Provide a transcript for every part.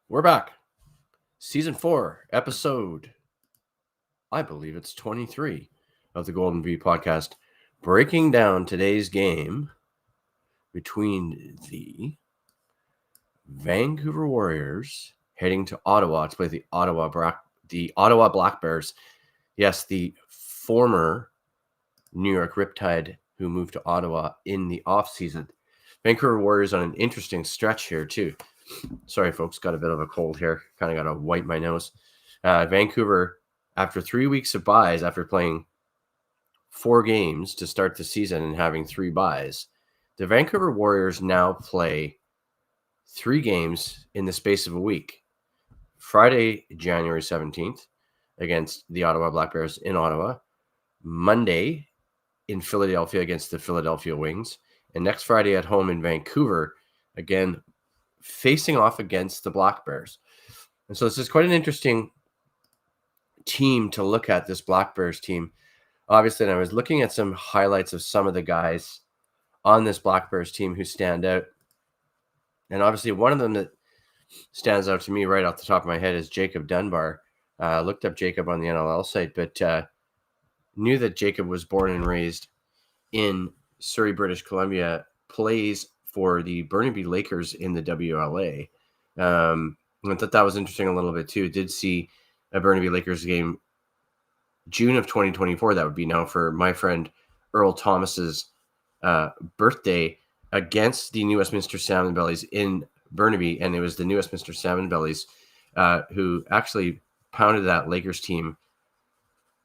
We're back. Season 4, episode, I believe it's 23 of the Golden V podcast, breaking down today's game between the Vancouver Warriors heading to Ottawa to play the Ottawa Black Bears. Yes, the former New York Riptide who moved to Ottawa in the offseason. Vancouver Warriors on an interesting stretch here, too. Sorry, folks, got a bit of a cold here. Kind of got to wipe my nose. Vancouver, after 3 weeks of buys, after playing 4 games to start the season and having 3 buys, the Vancouver Warriors now play 3 games in the space of a week. Friday, January 17th, against the Ottawa Black Bears in Ottawa. Monday, in Philadelphia against the Philadelphia Wings. And next Friday at home in Vancouver, again, facing off against the Black Bears. And so this is quite an interesting team to look at, this Black Bears team. Obviously, and I was looking at some highlights of some of the guys on this Black Bears team who stand out. And obviously, one of them that stands out to me right off the top of my head is Jacob Dunbar. Looked up Jacob on the NLL site, but knew that Jacob was born and raised in Surrey, British Columbia, plays for the Burnaby Lakers in the WLA. I thought that was interesting a little bit too. Did see a Burnaby Lakers game June of 2024. That would be now for my friend Earl Thomas's birthday against the New Westminster Salmon Bellies in Burnaby. And it was the New Westminster Salmon Bellies who actually pounded that Lakers team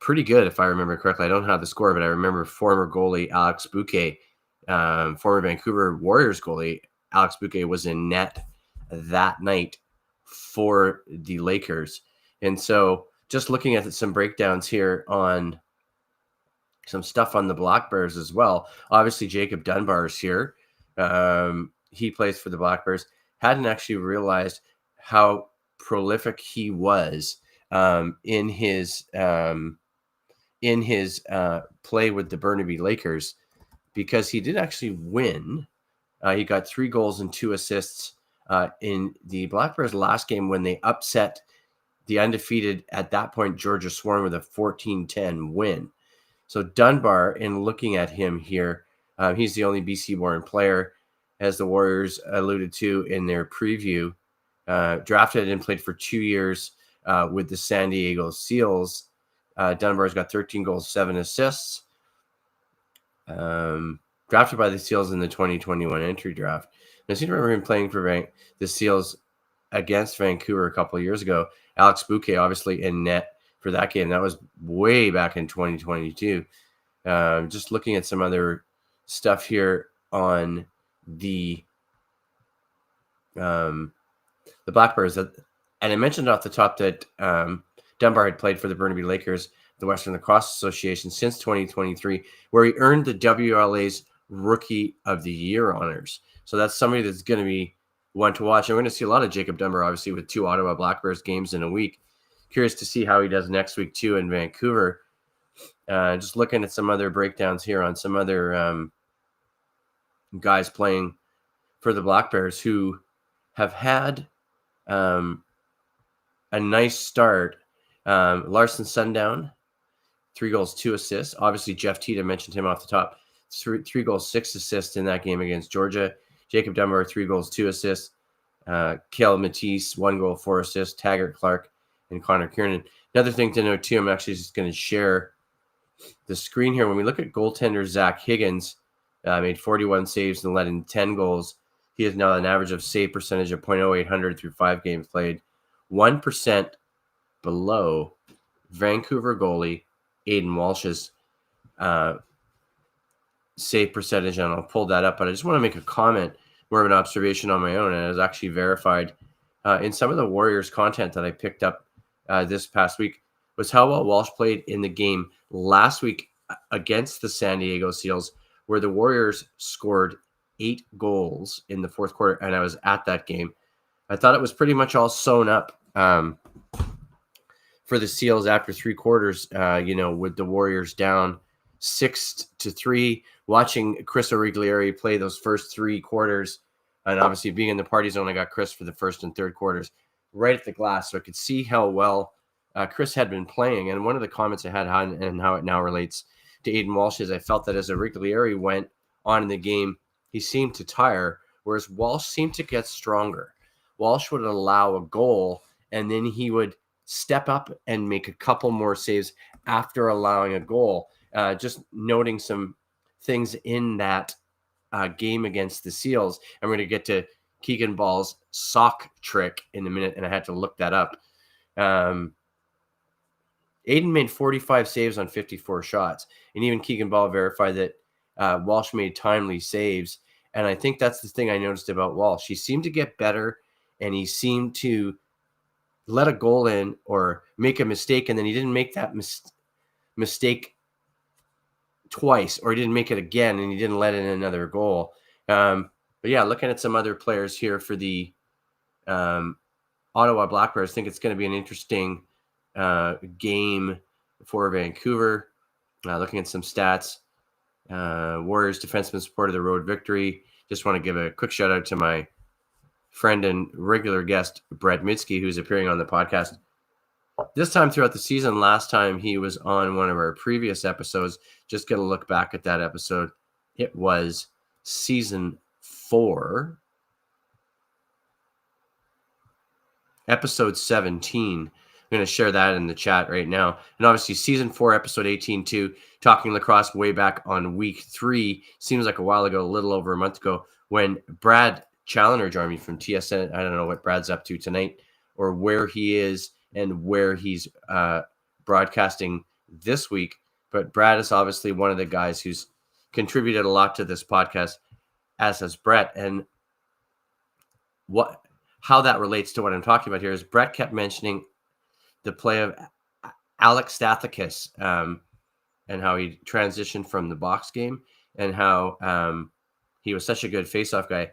pretty good, if I remember correctly. I don't have the score, but I remember former goalie Alex Bouquet, former Vancouver Warriors goalie Alex Bouquet was in net that night for the Lakers. And so just looking at some breakdowns here on some stuff on the Black Bears as well. Obviously, Jacob Dunbar is here. He plays for the Black Bears. Hadn't actually realized how prolific he was in his play with the Burnaby Lakers, because he did actually win. He got 3 goals and 2 assists in the Black Bears' last game when they upset the undefeated, at that point, Georgia Swarm with a 14-10 win. So Dunbar, in looking at him here, he's the only BC-born player, as the Warriors alluded to in their preview, drafted and played for 2 years with the San Diego Seals. Dunbar's got 13 goals, 7 assists. Drafted by the Seals in the 2021 entry draft. And I seem to remember him playing for the Seals against Vancouver a couple of years ago. Alex Bouquet, obviously, in net for that game. That was way back in 2022. Just looking at some other stuff here on the Black Bears. And I mentioned off the top that Dunbar had played for the Burnaby Lakers, the Western Lacrosse Association, since 2023, where he earned the WLA's Rookie of the Year honors. So that's somebody that's going to be one to watch. And we're going to see a lot of Jacob Dunbar, obviously, with 2 Ottawa Black Bears games in a week. Curious to see how he does next week, too, in Vancouver. Just looking at some other breakdowns here on some other guys playing for the Black Bears who have had a nice start. Larson Sundown, 3 goals, 2 assists. Obviously, Jeff Tita, mentioned him off the top. 3 goals, 6 assists in that game against Georgia. Jacob Dunbar, 3 goals, 2 assists. Kale Matisse, 1 goal, 4 assists. Taggart Clark and Connor Kiernan. Another thing to note, too, I'm actually just going to share the screen here. When we look at goaltender Zach Higgins, made 41 saves and led in 10 goals. He has now an average of save percentage of .0800 through 5 games played. 1% below Vancouver goalie Aiden Walsh's save percentage, and I'll pull that up. But I just want to make a comment, more of an observation on my own, and it was actually verified in some of the Warriors content that I picked up this past week, was how well Walsh played in the game last week against the San Diego Seals, where the Warriors scored 8 goals in the fourth quarter, and I was at that game. I thought it was pretty much all sewn up for the Seals after 3 quarters, with the Warriors down 6-3, watching Chris Origlieri play those first 3 quarters, and obviously being in the party zone, I got Chris for the first and third quarters. right at the glass, so I could see how well Chris had been playing. And one of the comments I had and how it now relates to Aiden Walsh is I felt that as Origlieri went on in the game, he seemed to tire, whereas Walsh seemed to get stronger. Walsh would allow a goal, and then he would step up and make a couple more saves after allowing a goal. Just noting some things in that game against the Seals. I'm going to get to Keegan Ball's sock trick in a minute, and I had to look that up. Aiden made 45 saves on 54 shots, and even Keegan Ball verified that Walsh made timely saves. And I think that's the thing I noticed about Walsh. He seemed to get better, and he seemed to let a goal in or make a mistake, and then he didn't make that mistake twice, or he didn't make it again, and he didn't let in another goal. But yeah, looking at some other players here for the Ottawa Black Bears, I think it's going to be an interesting game for Vancouver. Looking at some stats, Warriors defenseman supported the road victory. Just want to give a quick shout out to my friend and regular guest, Brett Mitski, who's appearing on the podcast this time throughout the season. Last time he was on one of our previous episodes. Just going to look back at that episode. It was season 4, episode 17. I'm going to share that in the chat right now. And obviously season 4, episode 18 too, talking lacrosse way back on week 3. Seems like a while ago, a little over a month ago, when Brad Challoner joined me from TSN. I don't know what Brad's up to tonight or where he is and where he's broadcasting this week. But Brad is obviously one of the guys who's contributed a lot to this podcast, as has Brett. And how that relates to what I'm talking about here is Brett kept mentioning the play of Alex Stathakis and how he transitioned from the box game and how he was such a good faceoff guy.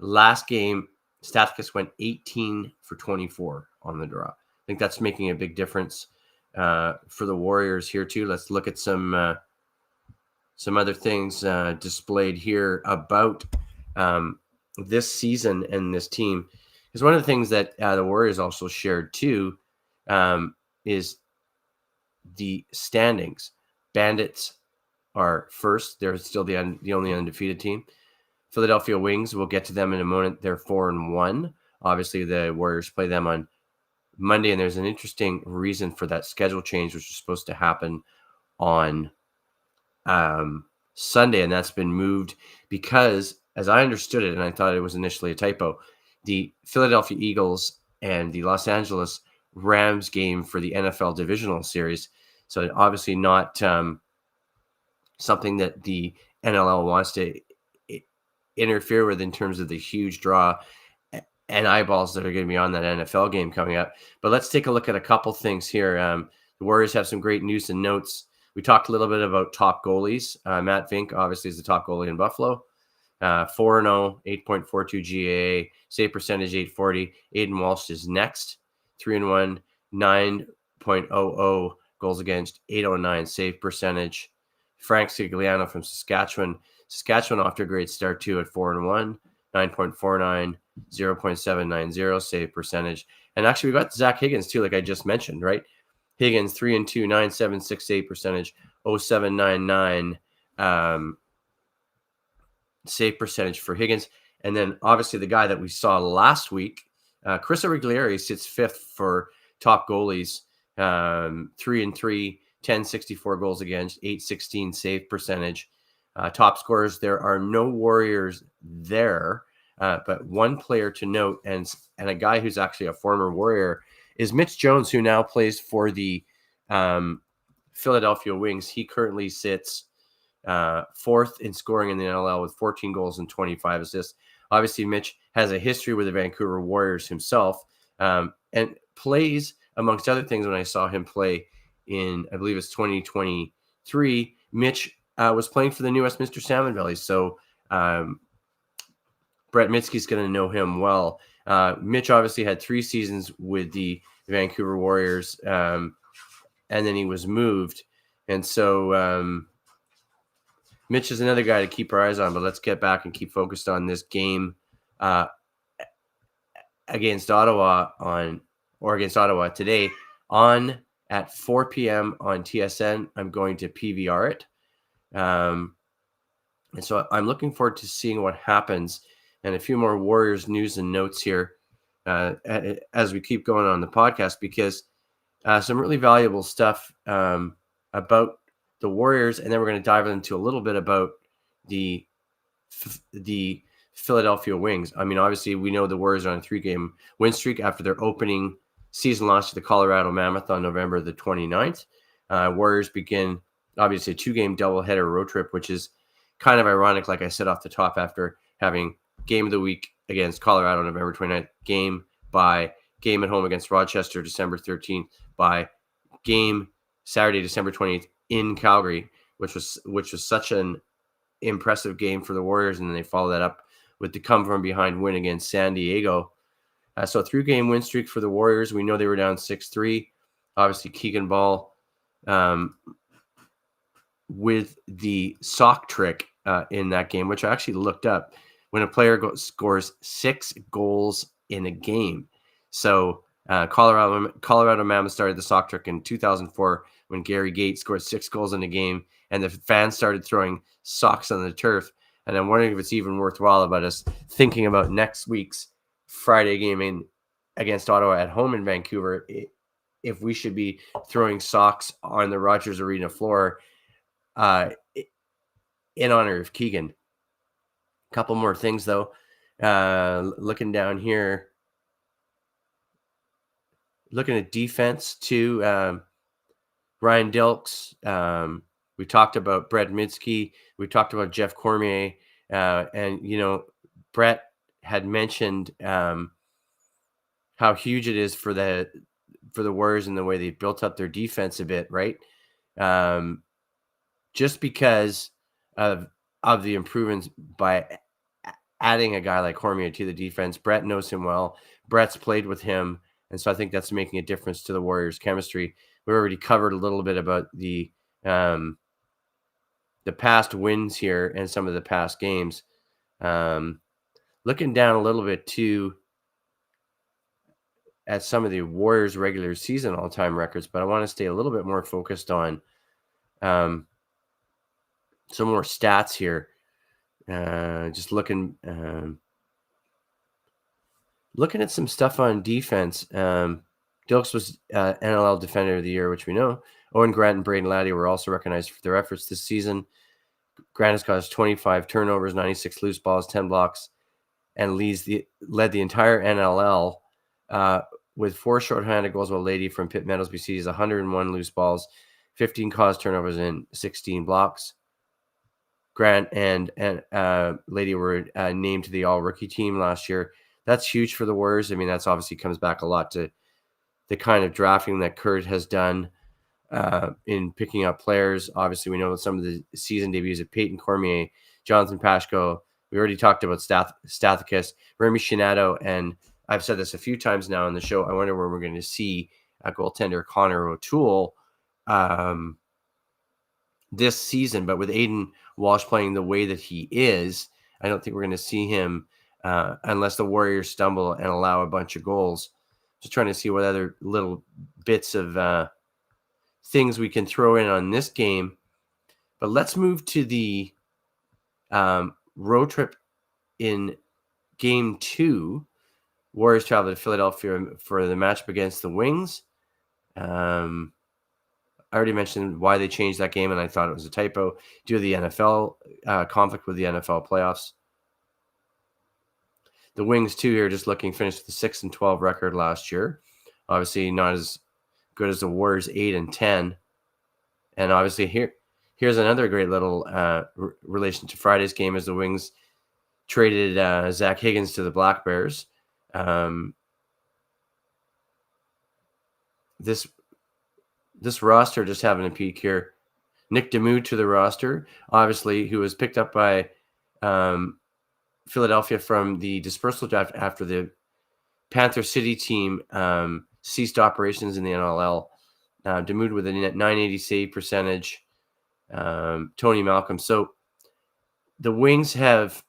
Last game, Stathakis went 18 for 24 on the draw. I think that's making a big difference for the Warriors here too. Let's look at some other things displayed here about this season and this team. Because one of the things that the Warriors also shared too is the standings. Bandits are first. They're still the only undefeated team. Philadelphia Wings, we'll get to them in a moment. They're 4-1. Obviously, the Warriors play them on Monday, and there's an interesting reason for that schedule change, which is supposed to happen on Sunday, and that's been moved because, as I understood it, and I thought it was initially a typo, the Philadelphia Eagles and the Los Angeles Rams game for the NFL Divisional Series, so obviously not something that the NLL wants to interfere with in terms of the huge draw and eyeballs that are going to be on that NFL game coming up. But let's take a look at a couple things here. The Warriors have some great news and notes. We talked a little bit about top goalies. Matt Vink, obviously, is the top goalie in Buffalo. 4-0, 8.42 GAA, save percentage 840. Aiden Walsh is next, 3-1, 9.00 goals against, 809 save percentage. Frank Sigliano from Saskatchewan. Saskatchewan off to a great start too at 4-1, 9.49, 0.790 save percentage. And actually, we got Zach Higgins too, like I just mentioned, right? Higgins 3-2, 9.768 percentage, 0.799 save percentage for Higgins. And then obviously the guy that we saw last week, Chris Origlieri, sits 5th for top goalies, 3-3, 10.64 goals against, 8.16 save percentage. Top scorers, there are no Warriors there, but one player to note, and a guy who's actually a former Warrior, is Mitch Jones, who now plays for the Philadelphia Wings. He currently sits 4th in scoring in the NLL with 14 goals and 25 assists. Obviously, Mitch has a history with the Vancouver Warriors himself, and plays, amongst other things, when I saw him play in, I believe it's 2023, Mitch was playing for the New Westminster Salmon Bellies. So Brett Mitski's going to know him well. Mitch obviously had 3 seasons with the Vancouver Warriors, and then he was moved. And so Mitch is another guy to keep our eyes on, but let's get back and keep focused on this game against Ottawa today on at 4 p.m. on TSN. I'm going to PVR it. And so I'm looking forward to seeing what happens, and a few more Warriors news and notes here as we keep going on the podcast, because some really valuable stuff about the Warriors, and then we're going to dive into a little bit about the Philadelphia Wings. I mean, obviously, we know the Warriors are on a 3-game win streak after their opening season loss to the Colorado Mammoth on November the 29th. Warriors begin, obviously, a 2-game doubleheader road trip, which is kind of ironic, like I said off the top, after having game of the week against Colorado November 29th, game at home against Rochester December 13th, by game Saturday December 28th in Calgary, which was such an impressive game for the Warriors, and then they follow that up with the come from behind win against San Diego. So a 3-game win streak for the Warriors. We know they were down 6-3. Obviously, Keegan Ball with the sock trick in that game, which I actually looked up, when a player scores 6 goals in a game. So Colorado Mammoth started the sock trick in 2004 when Gary Gates scored 6 goals in a game, and the fans started throwing socks on the turf. And I'm wondering if it's even worthwhile about us thinking about next week's Friday game against Ottawa at home in Vancouver, if we should be throwing socks on the Rogers Arena floor in honor of Keegan. A couple more things, though. Looking down here, looking at defense too. Ryan Dilks. We talked about Brett Midsky. We talked about Jeff Cormier. And Brett had mentioned how huge it is for the Warriors and the way they built up their defense a bit, right? Just because of the improvements by adding a guy like Cormier to the defense. Brett knows him well. Brett's played with him, and so I think that's making a difference to the Warriors' chemistry. We already covered a little bit about the past wins here and some of the past games. Looking down a little bit too at some of the Warriors' regular season all-time records, but I want to stay a little bit more focused on some more stats here. Just looking at some stuff on defense. Dilks was NLL Defender of the Year, which we know. Owen Grant and Braden Laddie were also recognized for their efforts this season. Grant has caused 25 turnovers, 96 loose balls, 10 blocks, and led the entire NLL with 4 shorthanded goals, while Lady from Pitt Meadows, BC, is 101 loose balls, 15 caused turnovers, and 16 blocks. Grant and Lady were named to the All-Rookie team last year. That's huge for the Warriors. I mean, that's obviously comes back a lot to the kind of drafting that Kurt has done in picking up players. Obviously, we know some of the season debuts of Peyton Cormier, Jonathan Pashko. We already talked about Stathakis, Remy Shinato, and I've said this a few times now on the show. I wonder when we're going to see goaltender Connor O'Toole this season. But with Aiden Walsh playing the way that he is, I don't think we're going to see him unless the Warriors stumble and allow a bunch of goals. Just trying to see what other little bits of things we can throw in on this game. But let's move to the road trip in Game 2. Warriors travel to Philadelphia for the matchup against the Wings. I already mentioned why they changed that game, and I thought it was a typo due to the NFL conflict with the NFL playoffs. The Wings, too, here just looking, finished with a 6-12 record last year. Obviously, not as good as the Warriors, 8-10. And obviously, here's another great little relation to Friday's game, as the Wings traded Zach Higgins to the Black Bears. This roster, just having a peek here. Nick Demuth to the roster, obviously, who was picked up by Philadelphia from the dispersal draft after the Panther City team ceased operations in the NLL. Demuth with a .980 save percentage. Tony Malcolm. So the Wings have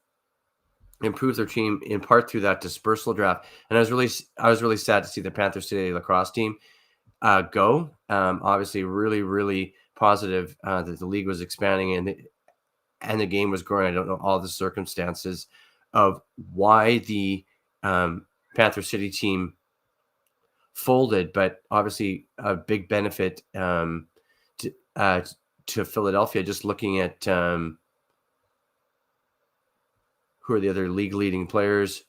improve their team in part through that dispersal draft. And I was really sad to see the Panther City lacrosse team go. Obviously, really, really positive that the league was expanding and the game was growing. I don't know all the circumstances of why the Panther City team folded, but obviously a big benefit to Philadelphia. Just looking at who are the other league leading players.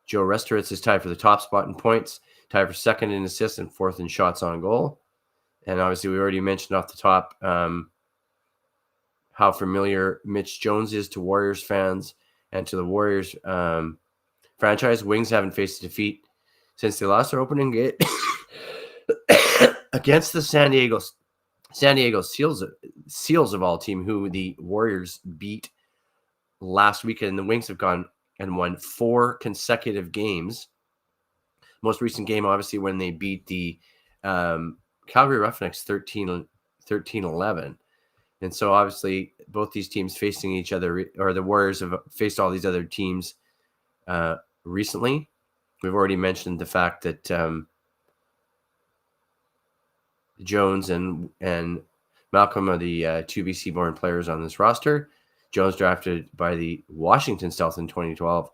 Joe Restoritz is tied for the top spot in points, tied for second in assists, and fourth in shots on goal. And obviously, we already mentioned off the top how familiar Mitch Jones is to Warriors fans and to the Warriors franchise. Wings haven't faced defeat since they lost their opening game against the San Diego Seals of all team, who the Warriors beat last weekend. The Wings have gone and won 4 consecutive games. Most recent game, obviously, when they beat the Calgary Roughnecks 13-11. And so, obviously, both these teams facing each other, or the Warriors have faced all these other teams recently. We've already mentioned the fact that Jones and Malcolm are the 2 BC-born players on this roster. Jones drafted by the Washington Stealth in 2012.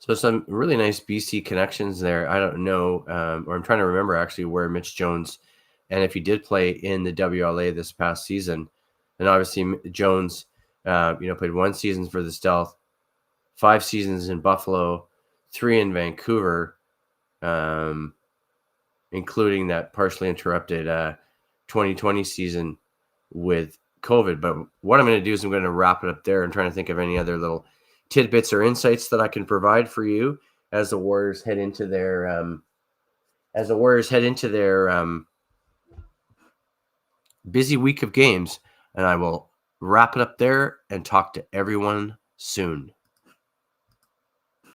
So some really nice BC connections there. I don't know, or I'm trying to remember actually where Mitch Jones, and if he did play in the WLA this past season. And obviously Jones, played 1 season for the Stealth, 5 seasons in Buffalo, 3 in Vancouver, including that partially interrupted 2020 season with COVID. But what I'm going to do is I'm going to wrap it up there and trying to think of any other little tidbits or insights that I can provide for you as the Warriors head into their busy week of games. And I will wrap it up there and talk to everyone soon.